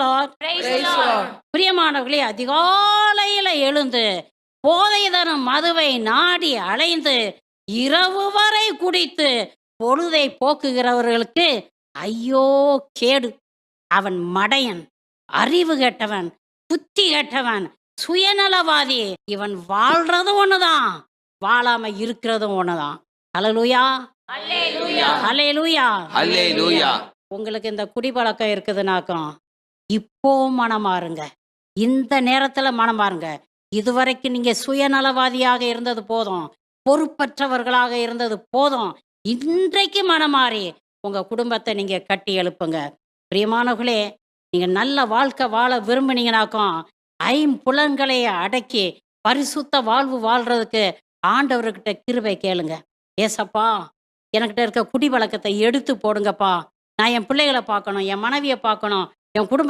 Lord. பிரியமானவர்களே, அதிகாலையில எழுந்து போதை தரும் மதுவை நாடி அலைந்து இரவு வரை குடித்து பொழுதை போக்குகிறவர்களுக்கு ஐயோ கேடு. அவன் மடையன், அறிவு கெட்டவன், புத்தி கெட்டவன், சுயநலவாதி. இவன் வாழ்றதும் ஒண்ணுதான், வாழாம இருக்கிறதும் ஒண்ணுதான். ஹல்லேலூயா, ஹல்லேலூயா, அல்லேலூயா. உங்களுக்கு இந்த குடிப்பழக்கம் இருக்குதுனாக்கும் இப்போ மனமாறுங்க. இந்த நேரத்துல மனமாறுங்க. இதுவரைக்கும் நீங்க சுயநலவாதியாக இருந்தது போதும், பொறுப்பற்றவர்களாக இருந்தது போதும். இன்றைக்கு மனமாறி உங்க குடும்பத்தை நீங்க கட்டி எழுப்புங்க. பிரியமானவர்களே, நீங்க நல்ல வாழ்க்கை வாழ விரும்பினீங்கனாக்கும் ஐம்புலன்களை அடக்கி பரிசுத்த வாழ்வு வாழ்றதுக்கு ஆண்டவர்கிட்ட கிருபை கேளுங்க. ஏசப்பா, எனக்கிட்ட இருக்க குடிப்பழக்கத்தை எடுத்து போடுங்கப்பா. நான் என் பிள்ளைகளை பார்க்கணும், என் மனைவியை பார்க்கணும், என் குடும்ப